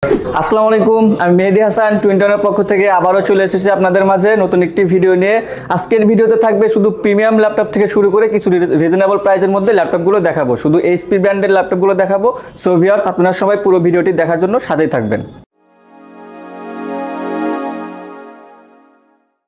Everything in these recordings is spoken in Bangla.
আসসালামু আলাইকুম, আমি মেহেদি হাসান টুইন্টারের পক্ষ থেকে আবারও চলে এসেছি আপনাদের মাঝে নতুন একটি ভিডিও নিয়ে। আজকের ভিডিওতে থাকবে শুধু প্রিমিয়াম ল্যাপটপ থেকে শুরু করে কিছু রিজনেবল প্রাইসের মধ্যে ল্যাপটপগুলো দেখাবো, শুধু এইচপি ব্র্যান্ডের ল্যাপটপগুলো দেখাবো। সো ভিউয়ার্স, আপনারা সবাই পুরো ভিডিওটি দেখার জন্য সাথেই থাকবেন।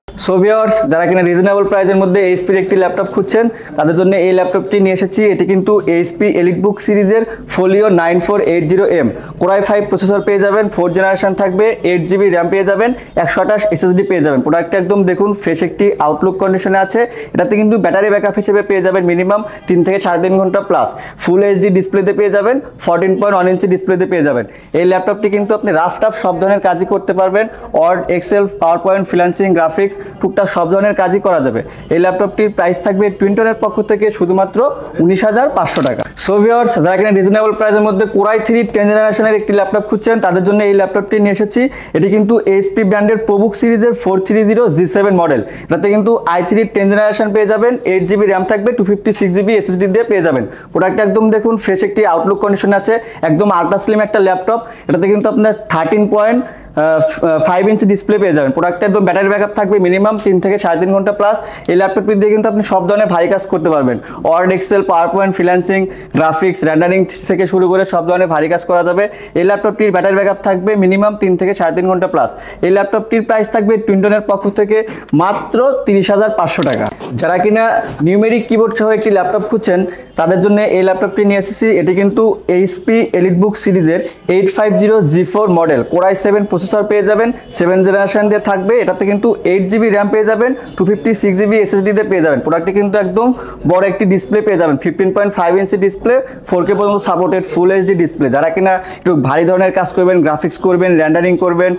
সো ভিউয়ার্স, যারা কিনা রিজনেবল প্রাইসের মধ্যে এইচপির একটি ল্যাপটপ খুঁজছেন তাদের জন্য এই ল্যাপটপটি নিয়ে এসেছি। এটি কিন্তু এইচপি এলিটবুক সিরিজের ফোলিও 9480M কোরাই 5 প্রসেসর পেয়ে যাবেন, 4th জেনারেশন থাকবে, 8GB র্যাম পেয়ে যাবেন, 128 SSD পেয়ে যাবেন। প্রোডাক্টটা একদম দেখুন ফ্রেশ একটি আউটলুক কন্ডিশনে আছে। এটাতে কিন্তু ব্যাটারি ব্যাকআপ হিসেবে পেয়ে যাবেন মিনিমাম 3 থেকে 3.5 ঘন্টা প্লাস। ফুল এইচডি ডিসপ্লেতে পেয়ে যাবেন, 14.1 ইঞ্চি ডিসপ্লেতে পেয়ে যাবেন। এই ল্যাপটপটি কিন্তু আপনি রাফ টাফ সব ধরনের কাজই করতে পারবেন। Word, Excel, PowerPoint, freelancing, graphics টুকটাক সব ধরনের কাজই করা যাবে। এই ল্যাপটপটির প্রাইস থাকবে টুইন্টনের পক্ষ থেকে শুধুমাত্র 19,500 টাকা। সো ভিউয়ার্স, যারা কিনা রিজনেবল প্রাইসের মধ্যে কোরাই 3 10th জেনারেশনের একটি ল্যাপটপ খুঁজছেন তাদের জন্য এই ল্যাপটপটি নিয়ে এসেছি। এটি কিন্তু এইচপি ব্র্যান্ডের প্রবুক সিরিজের 430G7 মডেল। এটাতে কিন্তু i3 10th জেনারেশন পেয়ে যাবেন, 8GB র্যাম থাকবে, 256GB SSD দিয়ে পেয়ে যাবেন। প্রোডাক্টটা একদম দেখুন ফ্রেশ একটি আউটলুক কন্ডিশন আছে, একদম আল্ট্রা স্লিম একটা ল্যাপটপ। এটাতে কিন্তু আপনার 13.5 ইঞ্চি ডিসপ্লে পেয়ে যাবেন। প্রোডাক্টটা একদম ব্যাটারি ব্যাকআপ থাকবে মিনিমাম 3 থেকে 3.5 ঘন্টা প্লাস। এই ল্যাপটপটি দিয়ে কিন্তু আপনি সব ধরনের ভারী কাজ করতে পারবেন। Word, Excel, PowerPoint, freelancing, graphics, rendering থেকে শুরু করে সব ধরনের ভারী কাজ করা যাবে। এই ল্যাপটপটির ব্যাটারি ব্যাকআপ থাকবে মিনিমাম 3 থেকে 3.5 ঘন্টা প্লাস। এই ল্যাপটপটির প্রাইস থাকবে টুইন্টনের পক্ষ থেকে মাত্র 30,500 টাকা। যারা কিনা নিউমেরিক কিবোর্ড সহ একটি ল্যাপটপ খুঁজছেন তাদের জন্য এই ল্যাপটপটি নিয়ে এসেছি। এটি কিন্তু এইচপি এলিটবুক সিরিজের 850G4 মডেল, কোরাই 7 প্রসেসর পেয়ে যাবেন, 7th জেনারেশন দিয়ে থাকবে। এটাতে কিন্তু 8GB র্যাম পেয়ে যাবেন, 256GB SSD দিয়ে পেয়ে যাবেন। প্রোডাক্টটি কিন্তু একদম বড় একটি ডিসপ্লে পেয়ে যাবেন, 15.5 ইঞ্চি ডিসপ্লে, 4K পর্যন্ত সাপোর্টেড ফুল এইচডি ডিসপ্লে। যারা কিনা একটু ভারী ধরনের কাজ করবেন, গ্রাফিক্স করবেন, রেন্ডারিং করবেন,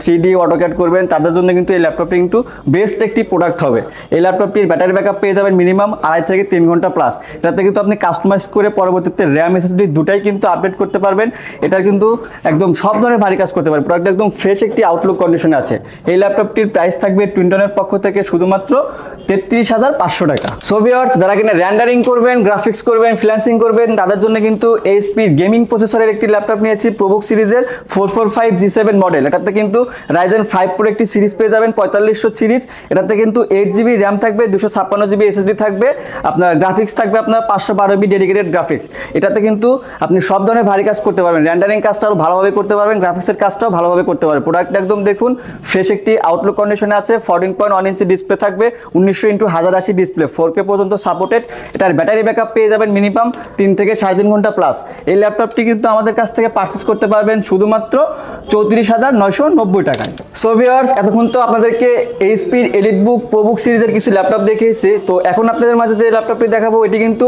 3D অটোক্যাড করবেন, তাদের জন্য কিন্তু এই ল্যাপটপটি কিন্তু বেস্ট একটি প্রোডাক্ট হবে। এই ল্যাপটপটির ব্যাটারি ব্যাকআপ পেয়ে যাবেন মিনিমাম 2.5 থেকে 3 ঘন্টা প্লাস। এটাতে কিন্তু আপনি কাস্টমাইজ করে পরবর্তীতে র্যাম SSD দুটাই কিন্তু আপডেট করতে পারবেন। এটা কিন্তু একদম সব ধরনের ভারী কাজ করতে পারবেন। প্রোডাক্ট একদম ফ্রেশ একটি আউটলুক কন্ডিশনে আছে। এই ল্যাপটপটির প্রাইস থাকবে টুইন্টনের পক্ষ থেকে শুধুমাত্র 33,500 টাকা। সো ভিউয়ার্স, যারা কিনা রেন্ডারিং করবেন, গ্রাফিক্স করবেন, ফ্রিল্যান্সিং করবেন তাদের জন্য কিন্তু এইচপি গেমিং প্রসেসরের একটি ল্যাপটপ নিয়েছি, প্রবুক সিরিজের 445G7 মডেল। এটাতে কিন্তু রাইজেন 5 Pro একটি সিরিজ পেয়ে যাবেন, 4500 সিরিজ। এটাতে কিন্তু 8GB র্যাম থাকবে, 256GB SSD থাকবে, আপনার গ্রাফিক্স থাকবে আপনার 512MB ডেডিকেটেড গ্রাফিক্স। এটাতে কিন্তু আপনি সব ধরনের ভারী কাজ করতে পারবেন, রেন্ডারিং কাজটাও ভালোভাবে করতে পারবেন, গ্রাফিক্সের কাজটাও ভালোভাবে করতে পারবেন। প্রোডাক্ট একদম দেখুন ফ্রেশ একটি আউটলুক কন্ডিশনে আছে, 14.1 ইঞ্চি ডিসপ্লে থাকবে, 1900x1080 ডিসপ্লে, 4K পর্যন্ত সাপোর্টেড। এটার ব্যাটারি ব্যাকআপ পেয়ে যাবেন মিনিমাম 3 থেকে 3.5 ঘন্টা প্লাস। এই ল্যাপটপটি কিন্তু আমাদের কাছ থেকে পারচেস করতে পারবেন শুধুমাত্র 34,990 টাকায়। সো ভিউয়ার্স, এতক্ষণ তো আপনাদেরকে এইচপির এলিটবুক প্রবুক সিরিজের কিছু ল্যাপটপ দেখিয়েছি। তো এখন আপনাদের মাঝে যে ল্যাপটপটি দেখাবো এটি কিন্তু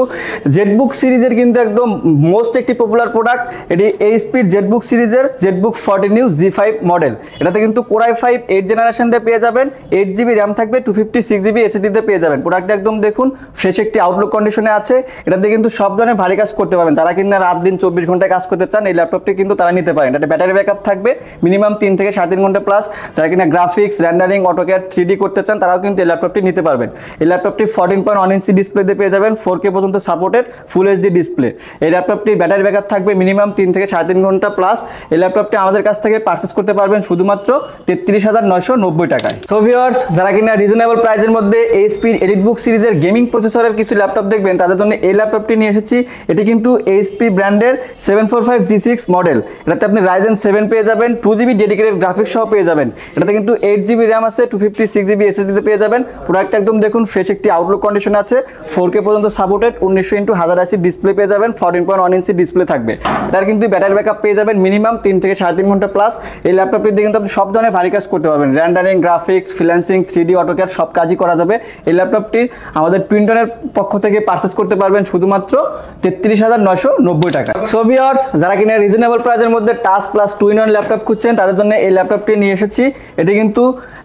জেটবুক সিরিজের কিন্তু একদম মোস্ট একটি পপুলার প্রোডাক্ট। এটি এইচপির জেটবুক সিরিজের জেটবুক 14U G5 মডেল। এটাতে কিন্তু কোরাই 5 8th জেনারেশন দিয়ে পেয়ে যাবেন, 8GB র্যাম থাকবে, 256GB SSD দিয়ে পেয়ে যাবেন। প্রোডাক্টটা একদম দেখুন ফ্রেশ একটি আউটলুক কন্ডিশনে আছে। এটাতে কিন্তু সব ধরনের ভারী কাজ করতে পারবেন। তারা কিন্তু রাত দিন 24 ঘন্টায় কাজ করতে চান, এই ল্যাপটপটি কিন্তু তারা নিতে পারেন। এটাতে ব্যাটারি ব্যাকআপ থাকবে মিনিমাম 3 থেকে 3.5 ঘন্টা প্লাস। যারা কিনা গ্রাফিক্স, রেন্ডারিং, অটোক্যাড, 3D করতে চান তারাও কিন্তু এই ল্যাপটপটি নিতে পারবেন। এই ল্যাপটপটি 14.1 ইঞ্চি ডিসপ্লে দিয়ে পেয়ে যাবেন, 4K পর্যন্ত সাপোর্টেড ফুল এইচডি ডিসপ্লে। এই ল্যাপটপটির ব্যাটারি ব্যাকআপ থাকবে মিনিমাম 3 থেকে 3.5 ঘন্টা প্লাস। এই ল্যাপটপটি আমাদের কাছ থেকে পারচেস করতে পারবেন শুধুমাত্র 33,990 টাকায়। সো ভিউয়ার্স, যারা কিনা রিজনেবল প্রাইসের মধ্যে এইচপির এলিটবুক সিরিজের গেমিং প্রসেসরের কিছু ল্যাপটপ দেখবেন তাদের জন্য এই ল্যাপটপটি নিয়ে এসেছি। এটি কিন্তু এইচপি ব্র্যান্ডের 745G6 মডেল। এটাতে আপনি রাইজেন 7 পেয়ে যাবেন, 2GB ডেডিকেটেড গ্রাফিক্স সহ পেয়ে যাবেন। এটাতে কিন্তু 8GB র্যাম আছে, 256GB SSD তে পেয়ে যাবেন। প্রোডাক্ট একদম দেখুন ফ্রেশ একটি আউটলুক কন্ডিশন আছে, 4K পর্যন্ত সাপোর্টেড, 1900x1080 ডিসপ্লে পেয়ে যাবেন, 14.1 ইঞ্চি ডিসপ্লে থাকবে। এটার কিন্তু ব্যাটারি ব্যাকআপ পেয়ে যাবেন মিনিমাম 3 থেকে 3.5 ঘন্টা প্লাস। এই ল্যাপটপটি দিয়ে কিন্তু আপনি সব ধরনের ভারী কাজ করতে পারবেন, rendering, graphics, freelancing, 3D AutoCAD সব কাজই করা যাবে। এই ল্যাপটপটি আমাদের টুইন্টনের পক্ষ থেকে পারচেস করতে পারবেন শুধুমাত্র 33,990 টাকা। সো ভিউয়ার্স, যারা কিনা রিজনেবল প্রাইসের মধ্যে টাচ প্লাস 2-in-1 ল্যাপটপ খুঁজছেন তাদের জন্য এই ল্যাপটপটি নিয়ে এসেছি। এটি কিন্তু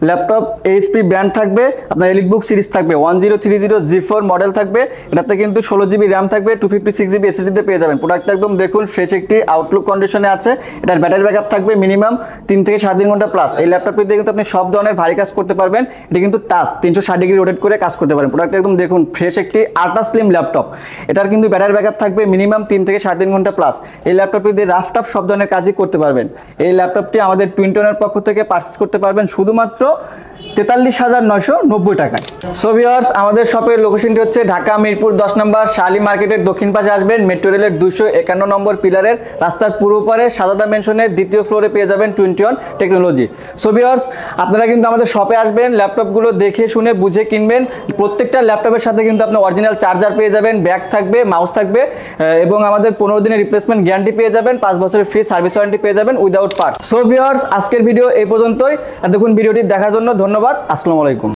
ল্যাপটপ এইচপি ব্র্যান্ড থাকবে, আপনার এলিটবুক সিরিজ থাকবে, 1030G4 মডেল থাকবে। এটাতে কিন্তু 16GB র্যাম থাকবে, 256GB SSD তে পেয়ে যাবেন। প্রোডাক্ট একদম দেখুন ফ্রেশ একটি আউটলুক কন্ডিশনে আছে। এটার ব্যাটারি ব্যাকআপ থাকবে মিনিমাম 3 থেকে 3.5 ঘন্টা প্লাস। এই ল্যাপটপটি দিয়ে কিন্তু আপনি সব ধরনের ভারী কাজ করতে পারবেন। এটা কিন্তু টাচ 360 ডিগ্রি রোটেট করে কাজ করতে পারেন। প্রোডাক্ট একদম দেখুন ফ্রেশ একটি আল্ট্রা স্লিম ল্যাপটপ। এটার কিন্তু ব্যাটারি ব্যাকআপ থাকবে মিনিমাম 3 থেকে 3.5 ঘন্টা প্লাস। এই ল্যাপটপটি দিয়ে রাফ টাফ সব ধরনের কাজই করতে পারবেন। এই ল্যাপটপটি আমাদের টুইনটনের পক্ষ থেকে পারচেজ করতে পারবেন শুধুমাত্র 43,990 টাকায়। সো ভিউয়ার্স, আমাদের শপের লোকেশনটি হচ্ছে ঢাকা মিরপুর 10 নম্বর শালি মার্কেটের দক্ষিণ পাশে আসবেন, মেট্রো রেলের 251 নম্বর পিলারের রাস্তার পূর্ব পারে সাদাদা মেনশনের দ্বিতীয় ফ্লোরে পেয়ে যাবেন টুইনটন টেকনোলজি। সো ভিউয়ার্স, আপনারা কিন্তু আমাদের শপে আসবেন, ল্যাপটপগুলো দেখে শুনে বুঝে কিনবেন। প্রত্যেকটা ল্যাপটপের সাথে কিন্তু আপনি অরিজিনাল চার্জার পেয়ে যাবেন, ব্যাগ থাকবে, মাউস থাকবে এবং আমাদের 15 দিনের রিপ্লেসমেন্ট গ্যারান্টি পেয়ে যাবেন, 5 বছরের ফ্রি সার্ভিস ওয়ারেন্টি পেয়ে যাবেন উইদাউট পার্ট। সো ভিউয়ার্স, আজকের ভিডিও এই পর্যন্তই। এতক্ষণ ভিডিওটি দেখার জন্য ধন্যবাদ। আসসালামু আলাইকুম।